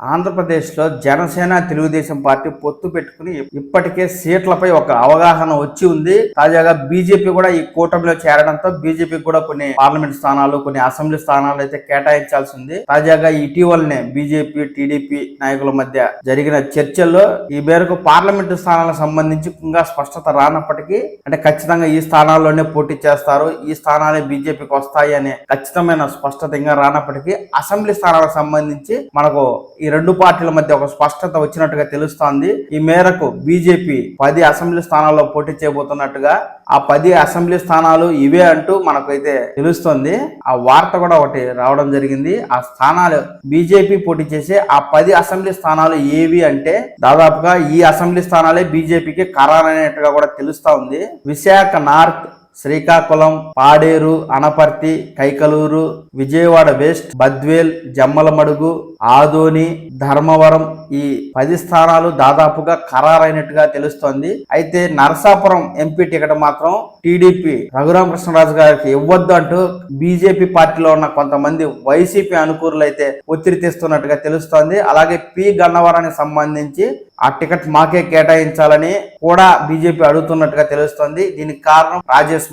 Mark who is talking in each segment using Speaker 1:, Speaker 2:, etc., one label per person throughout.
Speaker 1: ఆంధ్రప్రదేశ్లో జనసేన తెలుగుదేశం పార్టీ పొత్తు పెట్టుకుని ఇప్పటికే సీట్లపై ఒక అవగాహన వచ్చి ఉంది. తాజాగా బీజేపీ కూడా ఈ కూటమిలో చేరడంతో బీజేపీకి కూడా కొన్ని పార్లమెంట్ స్థానాలు, కొన్ని అసెంబ్లీ స్థానాలు అయితే కేటాయించాల్సి ఉంది. తాజాగా ఇటీవలనే బీజేపీ టీడీపీ నాయకుల మధ్య జరిగిన చర్చల్లో ఈ మేరకు పార్లమెంటు స్థానాలకు సంబంధించి ఇంకా స్పష్టత రానప్పటికీ, అంటే ఖచ్చితంగా ఈ స్థానాల్లోనే పోటీ చేస్తారు, ఈ స్థానాలే బీజేపీకి వస్తాయి అనే ఖచ్చితమైన స్పష్టత ఇంకా రానప్పటికీ అసెంబ్లీ స్థానాలకు సంబంధించి మనకు ఈ రెండు పార్టీల మధ్య ఒక స్పష్టత వచ్చినట్టుగా తెలుస్తోంది. ఈ మేరకు బీజేపీ 10 అసెంబ్లీ స్థానాల్లో పోటీ చేయబోతున్నట్టుగా, ఆ 10 అసెంబ్లీ స్థానాలు ఇవే అంటూ మనకైతే తెలుస్తోంది. ఆ వార్త కూడా ఒకటి రావడం జరిగింది. ఆ స్థానాలు బీజేపీ పోటీ చేసే ఆ 10 అసెంబ్లీ స్థానాలు ఏవి అంటే దాదాపుగా ఈ అసెంబ్లీ స్థానాలే బీజేపీకి ఖరారైనట్టుగా కూడా తెలుస్తా ఉంది. విశాఖ నార్త్, శ్రీకాకుళం, పాడేరు, అనపర్తి, కైకలూరు, విజయవాడ వెస్ట్, బద్వేల్, జమ్మలమడుగు, ఆదోని, ధర్మవరం, ఈ 10 స్థానాలు దాదాపుగా ఖరారైనట్టుగా తెలుస్తోంది. అయితే నరసాపురం ఎంపీ టికెట్ మాత్రం టీడీపీ రఘురామకృష్ణరాజు గారికి ఇవ్వద్దు అంటూ బీజేపీ పార్టీలో ఉన్న కొంతమంది వైసీపీ అనుకూరులు అయితే ఒత్తిడి తెస్తున్నట్టుగా తెలుస్తోంది. అలాగే పి గన్నవరానికి సంబంధించి ఆ టికెట్ మాకే కేటాయించాలని కూడా బీజేపీ అడుగుతున్నట్టుగా తెలుస్తోంది. దీనికి కారణం రాజేష్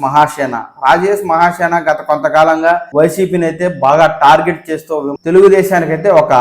Speaker 1: మహాసేన గత కొంతకాలంగా వైసీపీని అయితే బాగా టార్గెట్ చేస్తూ తెలుగుదేశానికి అయితే ఒక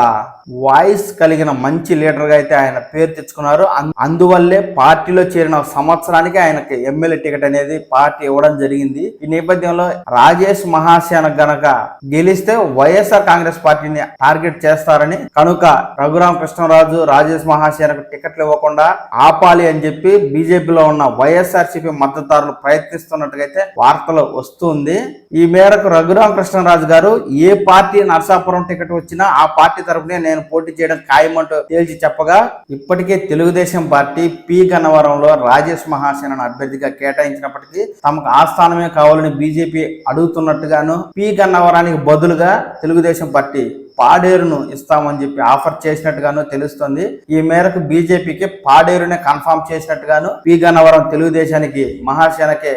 Speaker 1: వాయిస్ కలిగిన మంచి లీడర్ గా అయితే ఆయన పేరు తెచ్చుకున్నారు. అందువల్లే పార్టీలో చేరిన సంవత్సరానికి ఆయనకి ఎమ్మెల్యే టికెట్ అనేది పార్టీ ఇవ్వడం జరిగింది. ఈ నేపథ్యంలో రాజేష్ మహాసేన గనక గెలిస్తే వైఎస్ఆర్ కాంగ్రెస్ పార్టీని టార్గెట్ చేస్తారని, కనుక రఘురామకృష్ణరాజు, రాజేష్ మహాసేనకు టికెట్లు ఇవ్వకుండా ఆపాలి అని చెప్పి బీజేపీలో ఉన్న వైఎస్ఆర్సీపీ మద్దతుదారులు ప్రయత్నిస్తున్నట్టుగా అయితే వార్తలు వస్తుంది. ఈ మేరకు రఘురామకృష్ణరాజు గారు ఏ పార్టీ నరసాపురం టికెట్ వచ్చినా ఆ పార్టీ తరపునే నేను పోటీ చేయడం ఖాయమంటూ తేల్చి చెప్పగా, ఇప్పటికే తెలుగుదేశం పార్టీ పి గన్నవరంలో రాజేష్ మహాసేనను అభ్యర్థిగా కేటాయించినప్పటికీ తమకు ఆ స్థానమే కావాలని బీజేపీ అడుగుతున్నట్టుగాను, పి గన్నవరానికి బదులుగా తెలుగుదేశం పార్టీ పాడేరును ఇస్తామని చెప్పి ఆఫర్ చేసినట్టుగాను తెలుస్తుంది. ఈ మేరకు బీజేపీకి పాడేరునే కన్ఫర్మ్ చేసినట్టుగాను, పి గన్నవరం తెలుగుదేశానికి మహాసేనకే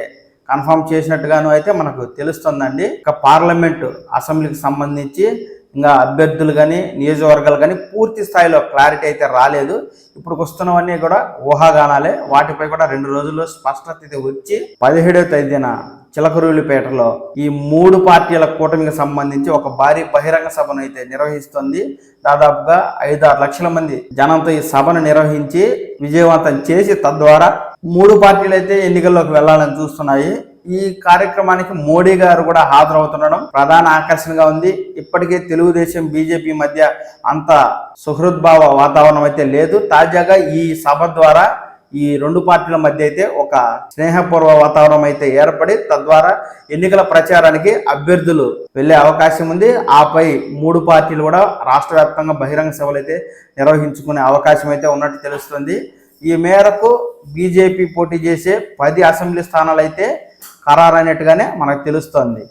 Speaker 1: కన్ఫర్మ్ చేసినట్టుగాను అయితే మనకు తెలుస్తుందండి. ఇక పార్లమెంటు అసెంబ్లీకి సంబంధించి ఇంకా అభ్యర్థులు కానీ నియోజకవర్గాలు కానీ పూర్తి స్థాయిలో క్లారిటీ అయితే రాలేదు. ఇప్పుడు వస్తున్నవన్నీ కూడా ఊహాగానాలే. వాటిపై కూడా 2 రోజుల్లో స్పష్టత వచ్చి 17వ తేదీన చిలకరూలిపేటలో ఈ 3 పార్టీల కూటమికి సంబంధించి ఒక భారీ బహిరంగ సభను అయితే నిర్వహిస్తుంది. దాదాపుగా 5-6 లక్షల మంది జనంతో ఈ సభను నిర్వహించి విజయవంతం చేసి తద్వారా 3 పార్టీలు అయితే ఎన్నికల్లోకి వెళ్లాలని చూస్తున్నాయి. ఈ కార్యక్రమానికి మోడీ గారు కూడా హాజరవుతుండడం ప్రధాన ఆకర్షణగా ఉంది. ఇప్పటికే తెలుగుదేశం బీజేపీ మధ్య అంత సుహృద్భావ వాతావరణం అయితే లేదు. తాజాగా ఈ సభ ద్వారా ఈ 2 పార్టీల మధ్య అయితే ఒక స్నేహపూర్వ వాతావరణం అయితే ఏర్పడి తద్వారా ఎన్నికల ప్రచారానికి అభ్యర్థులు వెళ్లే అవకాశం ఉంది. ఆపై 3 పార్టీలు కూడా రాష్ట్ర వ్యాప్తంగా బహిరంగ సభలు అయితే నిర్వహించుకునే అవకాశం అయితే ఉన్నట్టు తెలుస్తుంది. ఈ మేరకు బీజేపీ పోటీ చేసే 10 అసెంబ్లీ స్థానాలు అయితే ఖరారైనట్టుగానే మనకు తెలుస్తోంది.